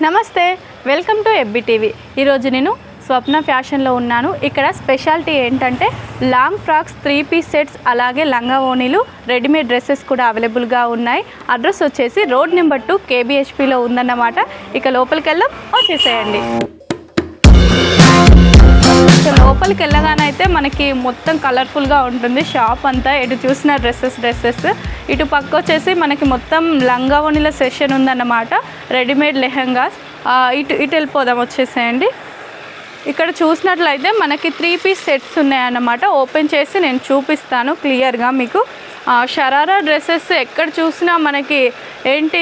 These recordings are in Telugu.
నమస్తే, వెల్కమ్ టు ఎబ్బి టీవీ. ఈరోజు నేను స్వప్న ఫ్యాషన్లో ఉన్నాను. ఇక్కడ స్పెషాలిటీ ఏంటంటే లాంగ్ ఫ్రాక్స్, 3 పీస్ సెట్స్, అలాగే లంగా ఓణీలు, రెడీమేడ్ డ్రెస్సెస్ కూడా అవైలబుల్గా ఉన్నాయి. అడ్రస్ వచ్చేసి రోడ్ నెంబర్ 2 KBHPలో ఉందన్నమాట. ఇక లోపలికి వెళ్ళాం, వచ్చేసేయండి. లోపలికి వెళ్ళగానే అయితే మనకి మొత్తం కలర్ఫుల్గా ఉంటుంది షాప్ అంతా. ఎటు చూసిన డ్రెస్సెస్ ఇటు పక్క వచ్చేసి మనకి మొత్తం లంగా ఓణీల సెషన్ ఉందన్నమాట. రెడీమేడ్ లెహంగాస్. ఇటు వెళ్ళిపోదాం, వచ్చేసేయండి. ఇక్కడ చూసినట్లయితే మనకి 3 పీస్ సెట్స్ ఉన్నాయన్నమాట. ఓపెన్ చేసి నేను చూపిస్తాను క్లియర్గా మీకు. షరారా డ్రెస్సెస్ ఎక్కడ చూసినా మనకి ఏంటి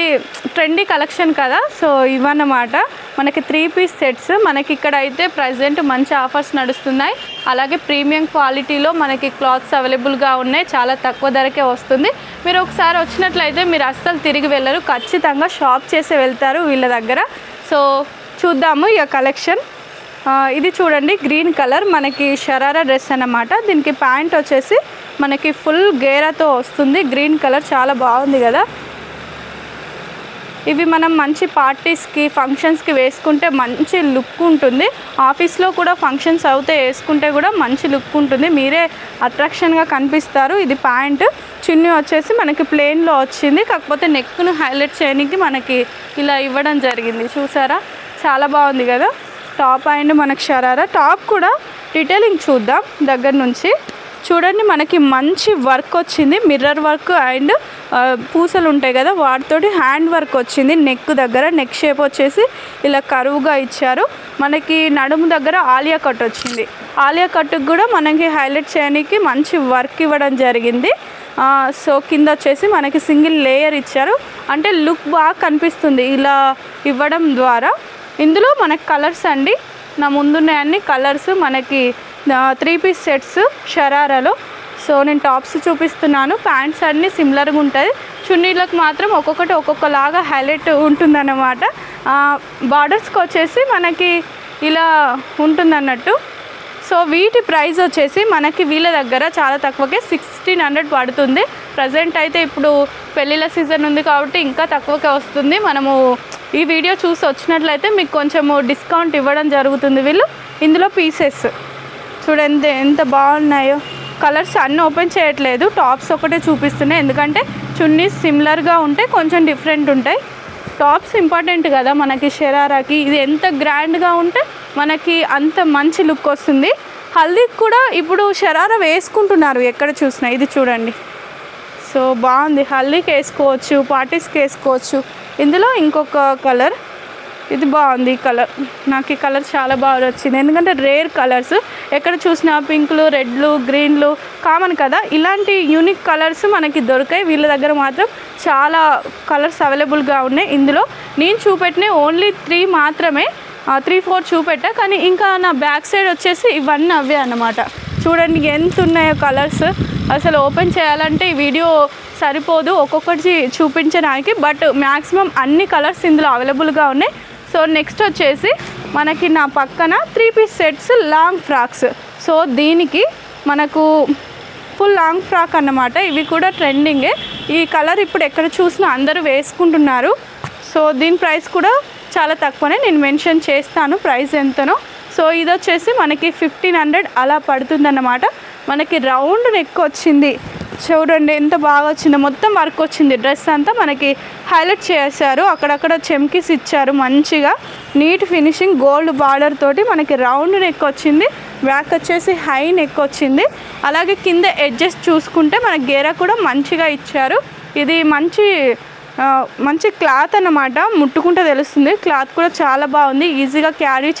ట్రెండీ కలెక్షన్ కదా. సో ఇవన్నమాట మనకి 3 పీస్ సెట్స్. మనకి ఇక్కడ అయితే ప్రజెంట్ మంచి ఆఫర్స్ నడుస్తున్నాయి. అలాగే ప్రీమియం క్వాలిటీలో మనకి క్లాత్స్ అవైలబుల్గా ఉన్నాయి. చాలా తక్కువ ధరకే వస్తుంది. మీరు ఒకసారి వచ్చినట్లయితే మీరు అస్సలు తిరిగి వెళ్ళరు, ఖచ్చితంగా షాప్ చేసి వెళ్తారు వీళ్ళ దగ్గర. సో చూద్దాము ఇక కలెక్షన్. ఇది చూడండి, గ్రీన్ కలర్ మనకి షరారా డ్రెస్ అన్నమాట. దీనికి ప్యాంట్ వచ్చేసి మనకి ఫుల్ గేరాతో వస్తుంది. గ్రీన్ కలర్ చాలా బాగుంది కదా. ఇవి మనం మంచి పార్టీస్కి, ఫంక్షన్స్కి వేసుకుంటే మంచి లుక్ ఉంటుంది. ఆఫీస్లో కూడా ఫంక్షన్స్ అవుతే వేసుకుంటే కూడా మంచి లుక్ ఉంటుంది, మీరే అట్రాక్షన్గా కనిపిస్తారు. ఇది ప్యాంట్. చున్నీ వచ్చేసి మనకి ప్లెయిన్లో వచ్చింది, కాకపోతే నెక్ను హైలైట్ చేయడానికి మనకి ఇలా ఇవ్వడం జరిగింది. చూసారా, చాలా బాగుంది కదా. టాప్ అండ్ మనకి షరారా టాప్ కూడా డీటెయిలింగ్ చూద్దాం దగ్గర నుంచి. చూడండి, మనకి మంచి వర్క్ వచ్చింది, మిర్రర్ వర్క్ అండ్ పూసలు ఉంటాయి కదా వాటితోటి హ్యాండ్ వర్క్ వచ్చింది. నెక్ దగ్గర నెక్ షేప్ వచ్చేసి ఇలా కరువుగా ఇచ్చారు. మనకి నడుము దగ్గర ఆలియా కట్ వచ్చింది. ఆలియా కట్కి కూడా మనకి హైలైట్ చేయడానికి మంచి వర్క్ ఇవ్వడం జరిగింది. సో కింద వచ్చేసి మనకి సింగిల్ లేయర్ ఇచ్చారు, అంటే లుక్ బాగా కనిపిస్తుంది ఇలా ఇవ్వడం ద్వారా. ఇందులో మనకి కలర్స్ అండి, నా ముందున్నాయి అన్ని కలర్స్. మనకి 3 పీస్ సెట్స్ షరారాలో. సో నేను టాప్స్ చూపిస్తున్నాను. ప్యాంట్స్ అన్నీ సిమిలర్గా ఉంటాయి. చున్నీలకు మాత్రం ఒక్కొక్కటి ఒక్కొక్కలాగా హైలైట్ ఉంటుందన్నమాట. బార్డర్స్కి వచ్చేసి మనకి ఇలా ఉంటుందన్నట్టు. సో వీటి ప్రైస్ వచ్చేసి మనకి వీళ్ళ దగ్గర చాలా తక్కువకే 1600 పడుతుంది. ప్రజెంట్ అయితే ఇప్పుడు పెళ్ళిళ్ళ సీజన్ ఉంది కాబట్టి ఇంకా తక్కువకే వస్తుంది. మనము ఈ వీడియో చూసి వచ్చినట్లయితే మీకు కొంచెము డిస్కౌంట్ ఇవ్వడం జరుగుతుంది వీళ్ళు. ఇందులో పీసెస్ చూడండి ఎంత బాగున్నాయో. కలర్స్ అన్నీ ఓపెన్ చేయట్లేదు, టాప్స్ ఒకటే చూపిస్తున్నాయి, ఎందుకంటే చున్నీస్ సిమిలర్గా ఉంటాయి, కొంచెం డిఫరెంట్ ఉంటాయి. టాప్స్ ఇంపార్టెంట్ కదా మనకి షరారాకి. ఇది ఎంత గ్రాండ్గా ఉంటే మనకి అంత మంచి లుక్ వస్తుంది. హల్దీకి కూడా ఇప్పుడు షరారా వేసుకుంటున్నారు ఎక్కడ చూసినా. ఇది చూడండి, సో బాగుంది. హల్దీకి వేసుకోవచ్చు, పార్టీస్కి వేసుకోవచ్చు. ఇందులో ఇంకొక కలర్, ఇది బాగుంది. ఈ కలర్ నాకు ఈ కలర్ చాలా బాగా వచ్చింది, ఎందుకంటే రేర్ కలర్స్. ఎక్కడ చూసినా పింక్లు, రెడ్లు, గ్రీన్లు కామన్ కదా. ఇలాంటి యూనిక్ కలర్స్ మనకి దొరికాయి వీళ్ళ దగ్గర. మాత్రం చాలా కలర్స్ అవైలబుల్గా ఉన్నాయి. ఇందులో నేను చూపెట్టిన ఓన్లీ 3 మాత్రమే, 3-4 చూపెట్టా. కానీ ఇంకా నా బ్యాక్ సైడ్ వచ్చేసి ఇవన్నీ అవే అన్నమాట. చూడండి ఎంత ఉన్నాయో కలర్స్. అసలు ఓపెన్ చేయాలంటే ఈ వీడియో సరిపోదు ఒక్కొక్కటి చూపించడానికి, బట్ మ్యాక్సిమం అన్ని కలర్స్ ఇందులో అవైలబుల్గా ఉన్నాయి. సో నెక్స్ట్ వచ్చేసి మనకి నా పక్కన 3 piece sets long frocks. So దీనికి మనకు ఫుల్ లాంగ్ ఫ్రాక్ అన్నమాట. ఇవి కూడా ట్రెండింగే. ఈ కలర్ ఇప్పుడు ఎక్కడ చూసినా అందరూ వేసుకుంటున్నారు. సో దీని ప్రైస్ కూడా చాలా తక్కువనే, నేను మెన్షన్ చేస్తాను ప్రైస్ ఎంతనో. సో ఇది వచ్చేసి మనకి 1500 అలా పడుతుందన్నమాట. మనకి రౌండ్ నెక్ వచ్చింది, చూడండి ఎంత బాగా వచ్చిందో. మొత్తం వర్క్ వచ్చింది, డ్రెస్ అంతా మనకి హైలైట్ చేశారు. అక్కడక్కడ చెమ్కీస్ ఇచ్చారు మంచిగా, నీట్ ఫినిషింగ్. గోల్డ్ బార్డర్ తోటి మనకి రౌండ్ నెక్ వచ్చింది. బ్యాక్ వచ్చేసి హై నెక్ వచ్చింది. అలాగే కింద ఎడ్జెస్ చూసుకుంటే మనకి గేరా కూడా మంచిగా ఇచ్చారు. ఇది మంచి క్లాత్ అన్నమాట, ముట్టుకుంటే తెలుస్తుంది. క్లాత్ కూడా చాలా బాగుంది, ఈజీగా క్యారీ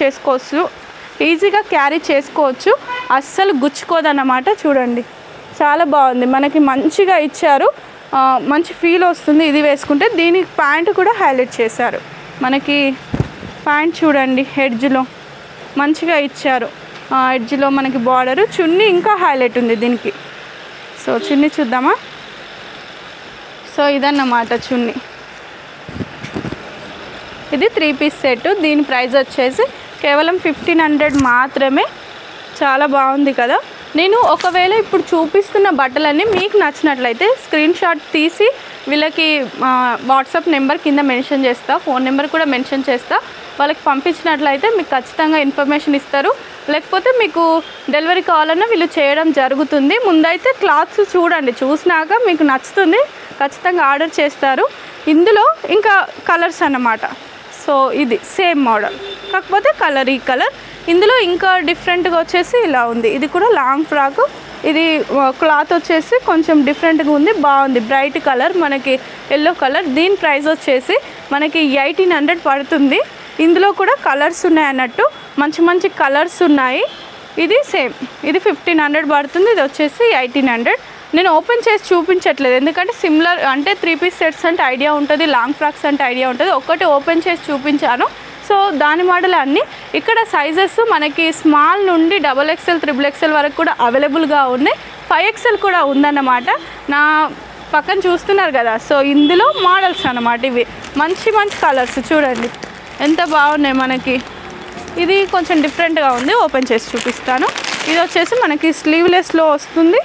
చేసుకోవచ్చు, అస్సలు గుచ్చుకోదన్నమాట. చూడండి చాలా బాగుంది, మనకి మంచిగా ఇచ్చారు, మంచి ఫీల్ వస్తుంది ఇది వేసుకుంటే. దీనికి ప్యాంట్ కూడా హైలైట్ చేశారు. మనకి ప్యాంట్ చూడండి ఎడ్జ్లో మంచిగా ఇచ్చారు, ఎడ్జ్లో మనకి బార్డరు. చున్నీ ఇంకా హైలైట్ ఉంది దీనికి. సో చున్నీ చూద్దామా. సో ఇదన్నమాట చున్నీ. ఇది 3 పీస్ సెట్. దీని ప్రైస్ వచ్చేసి కేవలం 1500 మాత్రమే. చాలా బాగుంది కదా. నేను ఒకవేళ ఇప్పుడు చూపిస్తున్న బట్టలన్నీ మీకు నచ్చినట్లయితే స్క్రీన్ షాట్ తీసి వీళ్ళకి వాట్సాప్ నెంబర్ కింద మెన్షన్ చేస్తా, ఫోన్ నెంబర్ కూడా మెన్షన్ చేస్తా. వాళ్ళకి పంపించినట్లయితే మీకు ఖచ్చితంగా ఇన్ఫర్మేషన్ ఇస్తారు. లేకపోతే మీకు డెలివరీ కావాలన్నా వీళ్ళు చేయడం జరుగుతుంది. ముందైతే క్లాత్స్ చూడండి, చూసినాక మీకు నచ్చుతుంది ఖచ్చితంగా ఆర్డర్ చేస్తారు. ఇందులో ఇంకా కలర్స్ అన్నమాట. సో ఇది సేమ్ మోడల్ కాకపోతే కలర్ ఈ కలర్. ఇందులో ఇంకా డిఫరెంట్గా వచ్చేసి ఇలా ఉంది. ఇది కూడా లాంగ్ ఫ్రాక్. ఇది క్లాత్ వచ్చేసి కొంచెం డిఫరెంట్గా ఉంది, బాగుంది. బ్రైట్ కలర్ మనకి ఎల్లో కలర్. దీని ప్రైస్ వచ్చేసి మనకి 1800 పడుతుంది. ఇందులో కూడా కలర్స్ ఉన్నాయి అన్నట్టు, మంచి మంచి కలర్స్ ఉన్నాయి. ఇది సేమ్, ఇది 1500 పడుతుంది. ఇది వచ్చేసి 1800. నేను ఓపెన్ చేసి చూపించట్లేదు ఎందుకంటే సిమిలర్ అంటే 3 పీస్ సెట్స్ అంటే ఐడియా ఉంటుంది, లాంగ్ ఫ్రాక్స్ అంటే ఐడియా ఉంటుంది. ఒక్కటి ఓపెన్ చేసి చూపించాను. సో దాని మోడల్ అన్నీ ఇక్కడ సైజెస్ మనకి స్మాల్ నుండి XXL, XXL వరకు కూడా అవైలబుల్గా ఉన్నాయి. 5XL కూడా ఉందన్నమాట. నా పక్కన చూస్తున్నారు కదా, సో ఇందులో మోడల్స్ అన్నమాట ఇవి. మంచి మంచి కలర్స్ చూడండి ఎంత బాగున్నాయి మనకి. ఇది కొంచెం డిఫరెంట్గా ఉంది, ఓపెన్ చేసి చూపిస్తాను. ఇది వచ్చేసి మనకి స్లీవ్లెస్లో వస్తుంది.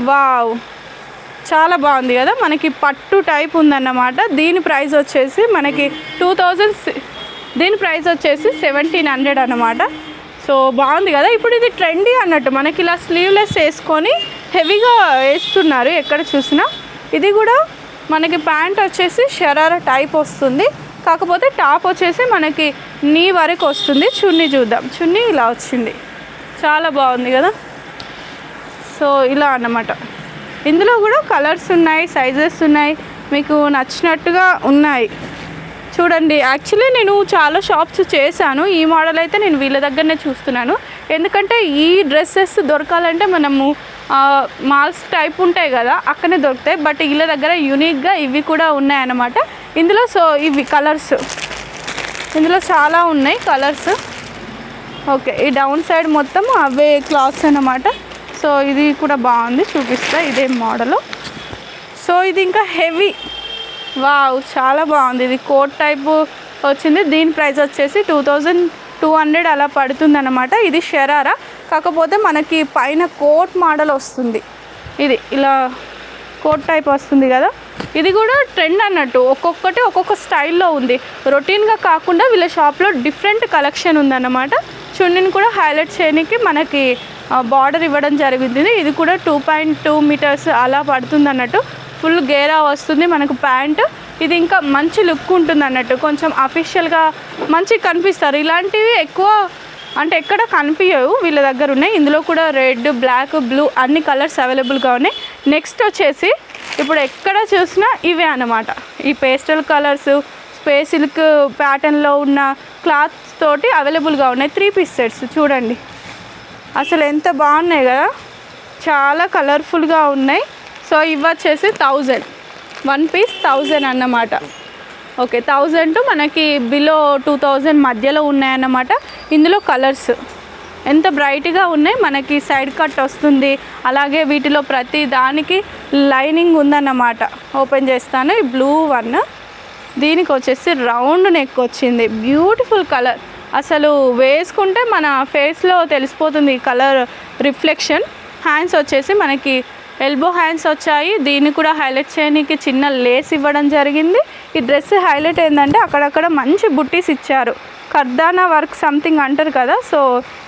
వావ్, చాలా బాగుంది కదా, మనకి పట్టు టైప్ ఉందన్నమాట. దీని ప్రైస్ వచ్చేసి మనకి 2000, దీని ప్రైస్ వచ్చేసి 1700 అన్నమాట. సో బాగుంది కదా. ఇప్పుడు ఇది ట్రెండీ అన్నట్టు, మనకి ఇలా స్లీవ్లెస్ వేసుకొని హెవీగా వేస్తున్నారు ఎక్కడ చూసినా. ఇది కూడా మనకి ప్యాంట్ వచ్చేసి షరారా టైప్ వస్తుంది, కాకపోతే టాప్ వచ్చేసి మనకి నీ వరకు వస్తుంది. చున్నీ చూద్దాం, చున్నీ ఇలా వచ్చింది, చాలా బాగుంది కదా. సో ఇలా అన్నమాట. ఇందులో కూడా కలర్స్ ఉన్నాయి, సైజెస్ ఉన్నాయి, మీకు నచ్చినట్టుగా ఉన్నాయి చూడండి. యాక్చువల్లీ నేను చాలా షాప్స్ చేశాను, ఈ మోడల్ అయితే నేను వీళ్ళ దగ్గరనే చూస్తున్నాను. ఎందుకంటే ఈ డ్రెస్సెస్ దొరకాలంటే మనము మాల్స్ టైప్ ఉంటాయి కదా, అక్కడనే దొరుకుతాయి. బట్ వీళ్ళ దగ్గర యూనిక్గా ఇవి కూడా ఉన్నాయన్నమాట ఇందులో. సో ఇవి కలర్స్, ఇందులో చాలా ఉన్నాయి కలర్స్. ఓకే, ఈ డౌన్ సైడ్ మొత్తం అవే క్లాత్స్ అన్నమాట. సో ఇది కూడా బాగుంది, చూపిస్తా ఇదే మోడలు. సో ఇది ఇంకా హెవీ, వావ్ చాలా బాగుంది. ఇది కోట్ టైప్ వచ్చింది. దీని ప్రైస్ వచ్చేసి 2200 అలా పడుతుంది అన్నమాట. ఇది షరారా, కాకపోతే మనకి పైన కోట్ మోడల్ వస్తుంది. ఇది ఇలా కోట్ టైప్ వస్తుంది కదా. ఇది కూడా ట్రెండ్ అన్నట్టు, ఒక్కొక్కటి ఒక్కొక్క స్టైల్లో ఉంది. రొటీన్గా కాకుండా వీళ్ళ షాప్లో డిఫరెంట్ కలెక్షన్ ఉందన్నమాట. చున్నీని కూడా హైలైట్ చేయడానికి మనకి బార్డర్ ఇవ్వడం జరిగింది. ఇది కూడా 2.2 మీటర్స్ అలా పడుతుంది అన్నట్టు. ఫుల్ గేరా వస్తుంది మనకు ప్యాంట్. ఇది ఇంకా మంచి లుక్ ఉంటుంది అన్నట్టు, కొంచెం అఫీషియల్గా మంచి కనిపిస్తారు. ఇలాంటివి ఎక్కువ అంటే ఎక్కడ కనిపించవు, వీళ్ళ దగ్గర ఉన్నాయి. ఇందులో కూడా రెడ్, బ్లాక్, బ్లూ అన్ని కలర్స్ అవైలబుల్గా ఉన్నాయి. నెక్స్ట్ వచ్చేసి ఇప్పుడు ఎక్కడ చూసినా ఇవే అన్నమాట. ఈ పేస్టల్ కలర్స్, స్పేస్ సిల్క్ ప్యాటర్న్లో ఉన్న క్లాత్స్ తోటి అవైలబుల్గా ఉన్నాయి. 3 పీస్ సెట్స్ చూడండి అసలు ఎంత బాగున్నాయి కదా, చాలా కలర్ఫుల్గా ఉన్నాయి. సో ఇవి వచ్చేసి 1000, 1 పీస్ 1000 అన్నమాట. ఓకే, 1000 మనకి బిలో 2000 మధ్యలో ఉన్నాయన్నమాట. ఇందులో కలర్స్ ఎంత బ్రైట్గా ఉన్నాయి. మనకి సైడ్ కట్ వస్తుంది, అలాగే వీటిలో ప్రతి దానికి లైనింగ్ ఉందన్నమాట. ఓపెన్ చేస్తాను. ఈ బ్లూ వన్, దీనికి వచ్చేసి రౌండ్ నెక్ వచ్చింది. బ్యూటిఫుల్ కలర్, అసలు వేసుకుంటే మన ఫేస్లో తెలిసిపోతుంది కలర్ రిఫ్లెక్షన్. హ్యాండ్స్ వచ్చేసి మనకి ఎల్బో హ్యాండ్స్ వచ్చాయి. దీన్ని కూడా హైలైట్ చేయడానికి చిన్న లేస్ ఇవ్వడం జరిగింది. ఈ డ్రెస్ హైలైట్ ఏంటంటే అక్కడక్కడ మంచి బుట్టీస్ ఇచ్చారు, కర్దానా వర్క్ సంథింగ్ అంటారు కదా. సో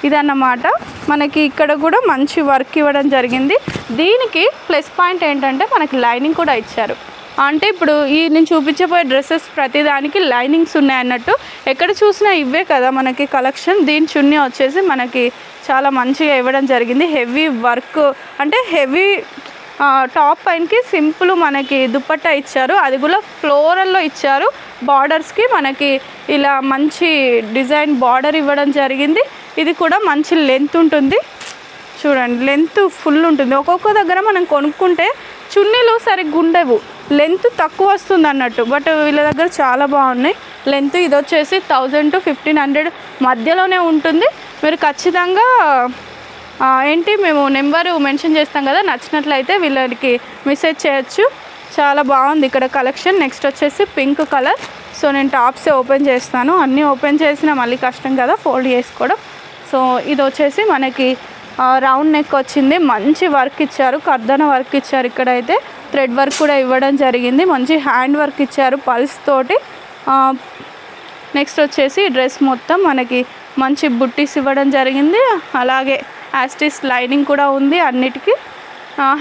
ఇదన్నమాట, మనకి ఇక్కడ కూడా మంచి వర్క్ ఇవ్వడం జరిగింది. దీనికి ప్లస్ పాయింట్ ఏంటంటే మనకి లైనింగ్ కూడా ఇచ్చారు. అంటే ఇప్పుడు ఈ నేను చూపించబోయే డ్రెస్సెస్ ప్రతిదానికి లైనింగ్స్ ఉన్నాయన్నట్టు. ఎక్కడ చూసినా ఇవే కదా మనకి కలెక్షన్. దీని చున్నీ వచ్చేసి మనకి చాలా మంచిగా ఇవ్వడం జరిగింది. హెవీ వర్క్ అంటే హెవీ టాప్ పైనకి సింపుల్ మనకి దుపట్టా ఇచ్చారు, అది కూడా ఫ్లోరల్లో ఇచ్చారు. బార్డర్స్కి మనకి ఇలా మంచి డిజైన్ బార్డర్ ఇవ్వడం జరిగింది. ఇది కూడా మంచి లెంత్ ఉంటుంది చూడండి, లెంత్ ఫుల్ ఉంటుంది. ఒక్కొక్క దగ్గర మనం కొనుక్కుంటే చున్నీలు సరిగ్గా ఉండవు, లెంత్ తక్కువ వస్తుంది అన్నట్టు. బట్ వీళ్ళ దగ్గర చాలా బాగున్నాయి లెంత్. ఇది వచ్చేసి 1000 to 1500 మధ్యలోనే ఉంటుంది. మీరు ఖచ్చితంగా ఏంటి మేము నెంబరు మెన్షన్ చేస్తాం కదా, నచ్చినట్లయితే వీళ్ళకి మెసేజ్ చేయొచ్చు. చాలా బాగుంది ఇక్కడ కలెక్షన్. నెక్స్ట్ వచ్చేసి పింక్ కలర్. సో నేను టాప్సే ఓపెన్ చేస్తాను, అన్నీ ఓపెన్ చేసినా మళ్ళీ కష్టం కదా ఫోల్డ్ చేసుకోవడం. సో ఇది వచ్చేసి మనకి రౌండ్ నెక్ వచ్చింది, మంచి వర్క్ ఇచ్చారు, కర్దన వర్క్ ఇచ్చారు, ఇక్కడైతే థ్రెడ్ వర్క్ కూడా ఇవ్వడం జరిగింది, మంచి హ్యాండ్ వర్క్ ఇచ్చారు పల్స్ తోటి. నెక్స్ట్ వచ్చేసి డ్రెస్ మొత్తం మనకి మంచి బుట్టీస్ ఇవ్వడం జరిగింది, అలాగే యాస్టిస్ లైనింగ్ కూడా ఉంది అన్నిటికీ.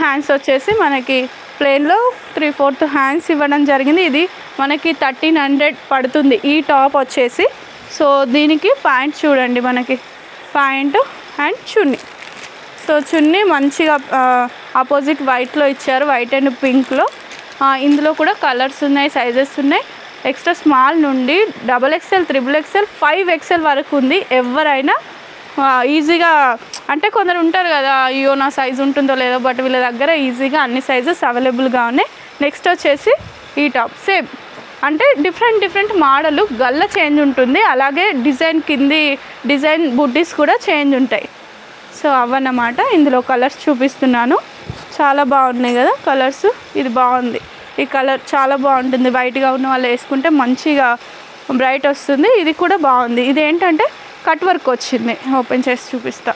హ్యాండ్స్ వచ్చేసి మనకి ప్లెయిన్లో 3/4 హ్యాండ్స్ ఇవ్వడం జరిగింది. ఇది మనకి 1300 పడుతుంది ఈ టాప్ వచ్చేసి. సో దీనికి ప్యాంట్ చూడండి, మనకి ప్యాంటు అండ్ చున్నీ. సో చున్నీ మంచిగా ఆపోజిట్ వైట్లో ఇచ్చారు, వైట్ అండ్ పింక్లో. ఇందులో కూడా కలర్స్ ఉన్నాయి, సైజెస్ ఉన్నాయి. ఎక్స్ట్రా స్మాల్ నుండి XXL, XXL, 5XL వరకు ఉంది. ఎవరైనా ఈజీగా, అంటే కొందరు ఉంటారు కదా, అయ్యో నా సైజు ఉంటుందో లేదో, బట్ వీళ్ళ దగ్గర ఈజీగా అన్ని సైజెస్ అవైలబుల్గా ఉన్నాయి. నెక్స్ట్ వచ్చేసి ఈ టాప్ సేమ్, అంటే డిఫరెంట్ మోడల్, గల్ల చేంజ్ ఉంటుంది, అలాగే డిజైన్ కింది డిజైన్ బుడ్డీస్ కూడా చేంజ్ ఉంటాయి. సో అవన్నమాట. ఇందులో కలర్స్ చూపిస్తున్నాను, చాలా బాగున్నాయి కదా కలర్స్. ఇది బాగుంది, ఈ కలర్ చాలా బాగుంటుంది, వైట్గా ఉన్న వాళ్ళు వేసుకుంటే మంచిగా బ్రైట్ వస్తుంది. ఇది కూడా బాగుంది. ఇది ఏంటంటే కట్ వర్క్ వచ్చింది, ఓపెన్ చేసి చూపిస్తా.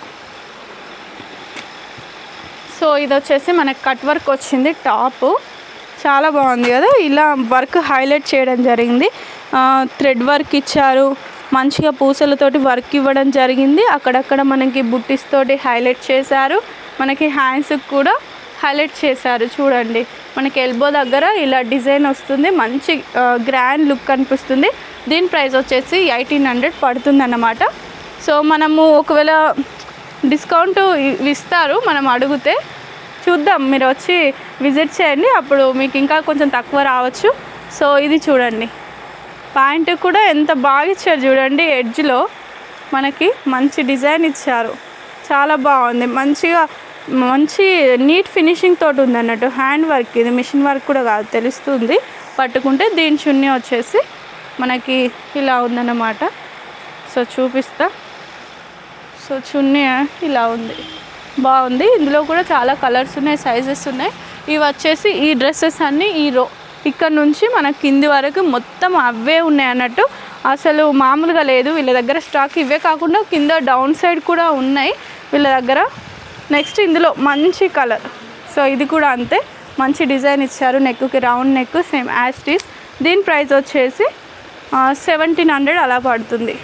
సో ఇది వచ్చేసి మనకి కట్ వర్క్ వచ్చింది టాపు, చాలా బాగుంది కదా. ఇలా వర్క్ హైలైట్ చేయడం జరిగింది, థ్రెడ్ వర్క్ ఇచ్చారు, మంచిగా పూసలతోటి వర్క్ ఇవ్వడం జరిగింది. అక్కడక్కడ మనకి బుట్టీస్ తోటి హైలైట్ చేశారు, మనకి హ్యాండ్స్కి కూడా హైలైట్ చేశారు. చూడండి, మనకి ఎల్బో దగ్గర ఇలా డిజైన్ వస్తుంది, మంచి గ్రాండ్ లుక్ అనిపిస్తుంది. దీని ప్రైస్ వచ్చేసి 1800 పడుతుంది అన్నమాట. సో మనము ఒకవేళ డిస్కౌంట్ ఇస్తారు మనం అడిగితే, చూద్దాం, మీరు వచ్చి విజిట్ చేయండి, అప్పుడు మీకు ఇంకా కొంచెం తక్కువ రావచ్చు. సో ఇది చూడండి, ప్యాంటు కూడా ఎంత బాగా ఇచ్చారు చూడండి, ఎడ్జ్లో మనకి మంచి డిజైన్ ఇచ్చారు, చాలా బాగుంది. మంచి నీట్ ఫినిషింగ్ తోటి ఉంది అన్నట్టు, హ్యాండ్ వర్క్, ఇది మిషన్ వర్క్ కూడా కాదు, తెలుస్తుంది పట్టుకుంటే. దీని చున్నీ వచ్చేసి మనకి ఇలా ఉందన్నమాట. సో చూపిస్తా. సో చున్నీ ఇలా ఉంది, బాగుంది. ఇందులో కూడా చాలా కలర్స్ ఉన్నాయి, సైజెస్ ఉన్నాయి. ఇవి వచ్చేసి ఈ డ్రెస్సెస్ అన్నీ ఇక్కడ నుంచి మన కింది వరకు మొత్తం అవే ఉన్నాయి అన్నట్టు, అసలు మామూలుగా లేదు వీళ్ళ దగ్గర స్టాక్. ఇవే కాకుండా కింద డౌన్ సైడ్ కూడా ఉన్నాయి వీళ్ళ దగ్గర. నెక్స్ట్ ఇందులో మంచి కలర్, సో ఇది కూడా అంతే, మంచి డిజైన్ ఇచ్చారు, నెక్కి రౌండ్ నెక్ సేమ్ యాస్టీస్. దీని ప్రైస్ వచ్చేసి 1700 అలా పడుతుంది.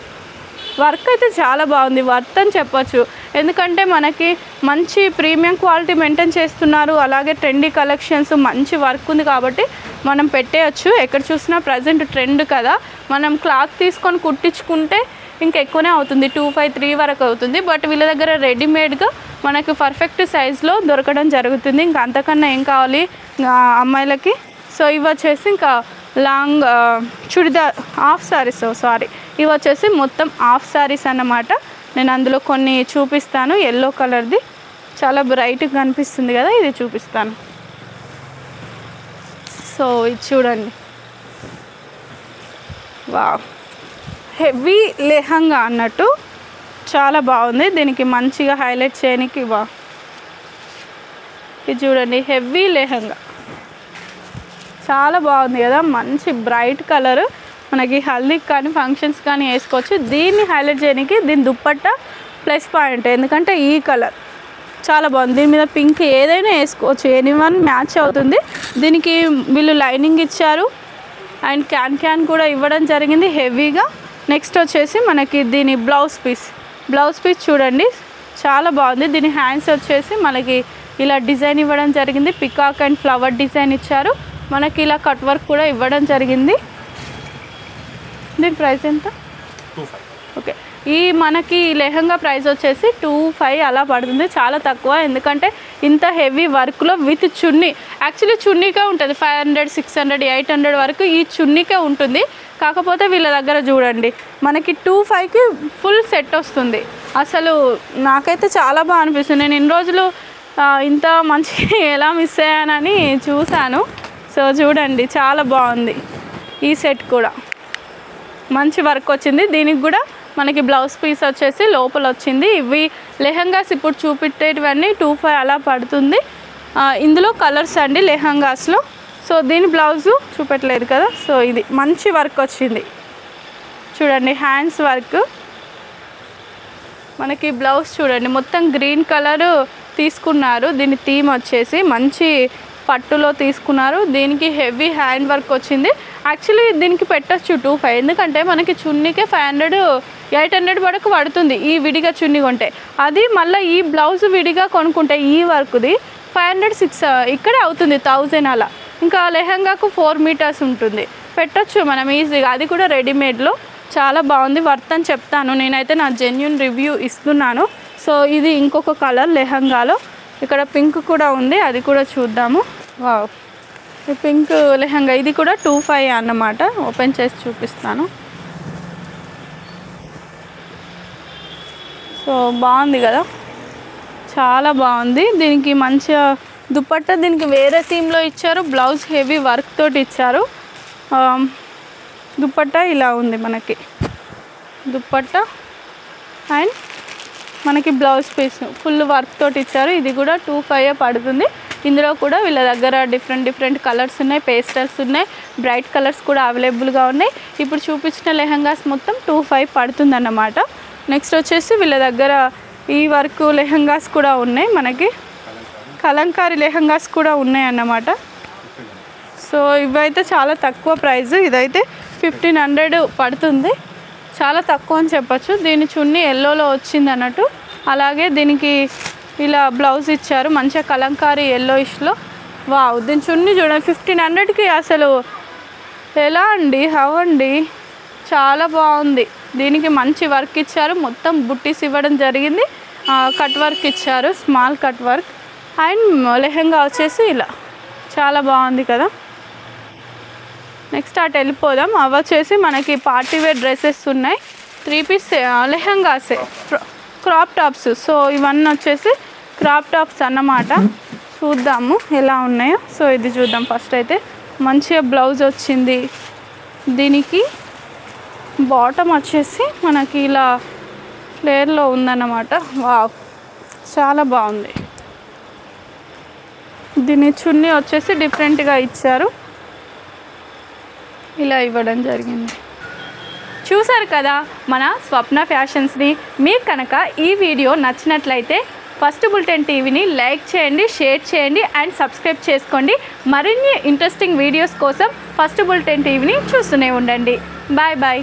వర్క్ అయితే చాలా బాగుంది, వర్త్ అని చెప్పొచ్చు, ఎందుకంటే మనకి మంచి ప్రీమియం క్వాలిటీ మెయింటైన్ చేస్తున్నారు, అలాగే ట్రెండీ కలెక్షన్స్, మంచి వర్క్ ఉంది కాబట్టి మనం పెట్టేయచ్చు. ఎక్కడ చూసినా ప్రజెంట్ ట్రెండ్ కదా, మనం క్లాత్ తీసుకొని కుట్టించుకుంటే ఇంకా ఎక్కువనే అవుతుంది, 253 వరకు అవుతుంది. బట్ వీళ్ళ దగ్గర రెడీమేడ్గా మనకి పర్ఫెక్ట్ సైజులో దొరకడం జరుగుతుంది. ఇంకా అంతకన్నా ఏం కావాలి అమ్మాయిలకి. సో ఇవి వచ్చేసి ఇంకా లాంగ్ చుడిదార్ హాఫ్ సారీస్, ఇవి వచ్చేసి మొత్తం హాఫ్ సారీస్ అన్నమాట. నేను అందులో కొన్ని చూపిస్తాను. ఎల్లో కలర్ది చాలా బ్రైట్గా కనిపిస్తుంది కదా, ఇది చూపిస్తాను. సో ఇది చూడండి, వావ్, హెవీ లెహంగా అన్నట్టు చాలా బాగుంది. దీనికి మంచిగా హైలైట్ చేయడానికి ఇది చూడండి, హెవీ లెహంగా చాలా బాగుంది కదా, మంచి బ్రైట్ కలర్, మనకి హల్దీకి కానీ ఫంక్షన్స్ కానీ వేసుకోవచ్చు. దీన్ని హైలైట్ చేయడానికి దీని దుప్పట్ట ప్లస్ పాయింట్, ఎందుకంటే ఈ కలర్ చాలా బాగుంది. దీని మీద పింక్ ఏదైనా వేసుకోవచ్చు, ఎనీవన్ మ్యాచ్ అవుతుంది. దీనికి వీళ్ళు లైనింగ్ ఇచ్చారు అండ్ క్యాన్ కూడా ఇవ్వడం జరిగింది హెవీగా. నెక్స్ట్ వచ్చేసి మనకి దీని బ్లౌజ్ పీస్ చూడండి, చాలా బాగుంది. దీని హ్యాండ్స్ వచ్చేసి మనకి ఇలా డిజైన్ ఇవ్వడం జరిగింది, పికాక్ అండ్ ఫ్లవర్ డిజైన్ ఇచ్చారు, మనకి ఇలా కట్ వర్క్ కూడా ఇవ్వడం జరిగింది. దీని ప్రైస్ ఎంత? 25. ఓకే, ఈ మనకి లెహంగా ప్రైస్ వచ్చేసి 25 అలా పడుతుంది, చాలా తక్కువ. ఎందుకంటే ఇంత హెవీ వర్క్లో విత్ చున్నీ, యాక్చువల్లీ చున్నీకే ఉంటుంది 500, 600, 800 వరకు ఈ చున్నీకే ఉంటుంది. కాకపోతే వీళ్ళ దగ్గర చూడండి మనకి 25కి ఫుల్ సెట్ వస్తుంది. అసలు నాకైతే చాలా బాగా అనిపిస్తుంది. నేను ఇన్ని రోజులు ఇంత మంచి ఎలా మిస్ అయ్యానని చూశాను. సో చూడండి, చాలా బాగుంది. ఈ సెట్ కూడా మంచి వర్క్ వచ్చింది. దీనికి కూడా మనకి బ్లౌజ్ పీస్ వచ్చేసి లోపల వచ్చింది. ఇవి లెహంగాస్ ఇప్పుడు చూపెట్టేటివన్నీ 25 అలా పడుతుంది. ఇందులో కలర్స్ అండి లెహంగాస్లో. సో దీని బ్లౌజు చూపెట్టలేదు కదా. సో ఇది మంచి వర్క్ వచ్చింది చూడండి, హ్యాండ్స్ వర్క్ మనకి బ్లౌజ్ చూడండి మొత్తం గ్రీన్ కలర్ తీసుకున్నారు. దీని థీమ్ వచ్చేసి మంచి పట్టులో తీసుకున్నారు. దీనికి హెవీ హ్యాండ్ వర్క్ వచ్చింది. యాక్చువల్లీ దీనికి పెట్టచ్చు 2500, ఎందుకంటే మనకి చున్నీకే 500 800 వరకు పడుతుంది ఈ విడిగా చున్నీ కొంటే. అది మళ్ళీ ఈ బ్లౌజ్ విడిగా కొనుక్కుంటే ఈ వర్క్ది 500 6 ఇక్కడే అవుతుంది 1000 అలా. ఇంకా లెహంగాకు 4 మీటర్స్ ఉంటుంది, పెట్టచ్చు మనం ఈజీగా. అది కూడా రెడీమేడ్లో చాలా బాగుంది, వర్త్ అని చెప్తాను నేనైతే. నా జెన్యూన్ రివ్యూ ఇస్తున్నాను. సో ఇది ఇంకొక కలర్ లెహంగాలో. ఇక్కడ పింక్ కూడా ఉంది, అది కూడా చూద్దాము. వావ్, ఈ పింక్ లెహంగా ఇది కూడా 25 అన్నమాట. ఓపెన్ చేసి చూపిస్తాను. సో బాగుంది కదా, చాలా బాగుంది. దీనికి మంచిగా దుపట్టా దీనికి వేరే థీమ్లో ఇచ్చారు. బ్లౌజ్ హెవీ వర్క్ తోటి ఇచ్చారు. దుపట్టా ఇలా ఉంది మనకి, దుపట్టా అండ్ మనకి బ్లౌజ్ పీస్ ఫుల్ వర్క్ తోటి ఇచ్చారు. ఇది కూడా 25 పడుతుంది. ఇందులో కూడా వీళ్ళ దగ్గర డిఫరెంట్ కలర్స్ ఉన్నాయి, పేస్టల్స్ ఉన్నాయి, బ్రైట్ కలర్స్ కూడా అవైలబుల్గా ఉన్నాయి. ఇప్పుడు చూపించిన లెహంగాస్ మొత్తం 25 పడుతుంది అన్నమాట. నెక్స్ట్ వచ్చేసి వీళ్ళ దగ్గర ఈ వర్క్ లెహంగాస్ కూడా ఉన్నాయి, మనకి కలంకారీ లెహంగాస్ కూడా ఉన్నాయి అన్నమాట. సో ఇవైతే చాలా తక్కువ ప్రైస్, ఇదైతే 1500 పడుతుంది, చాలా తక్కువ అని చెప్పచ్చు. దీని చున్నీ ఎల్లోలో వచ్చింది అన్నట్టు. అలాగే దీనికి ఇలా బ్లౌజ్ ఇచ్చారు మంచిగా కలంకారీ ఎల్లోయిష్లో. వావ్, దీని చున్నీ చూడండి 1500కి అసలు ఎలా అండి, హౌ అండి, చాలా బాగుంది. దీనికి మంచి వర్క్ ఇచ్చారు, మొత్తం బుట్టీస్ ఇవ్వడం జరిగింది, కట్ వర్క్ ఇచ్చారు, small cut work. And lehenga వచ్చేసి ఇలా చాలా బాగుంది కదా. నెక్స్ట్ అటు వెళ్ళిపోదాం. అవి వచ్చేసి మనకి పార్టీ వేర్ డ్రెస్సెస్ ఉన్నాయి, 3 పీస్ లెహంగాసే, క్రాప్ టాప్స్. సో ఇవన్నీ వచ్చేసి క్రాప్ టాప్స్ అన్నమాట. చూద్దాము ఎలా ఉన్నాయో. సో ఇది చూద్దాం ఫస్ట్. అయితే మంచిగా బ్లౌజ్ వచ్చింది, దీనికి బాటమ్ వచ్చేసి మనకి ఇలా ఫ్లేర్లో ఉందన్నమాట. వావ్, చాలా బాగుంది. దీని చున్నీ వచ్చేసి డిఫరెంట్గా ఇచ్చారు, ఇలా ఇవ్వడం జరిగింది. చూసారు కదా మన స్వప్న ఫ్యాషన్స్ని. మీకు కనుక ఈ వీడియో నచ్చినట్లయితే ఫస్ట్ బులెటిన్ టీవీని లైక్ చేయండి, షేర్ చేయండి అండ్ సబ్స్క్రైబ్ చేసుకోండి. మరిన్ని ఇంట్రెస్టింగ్ వీడియోస్ కోసం ఫస్ట్ బులెటిన్ టీవీని చూస్తూనే ఉండండి. Bye bye.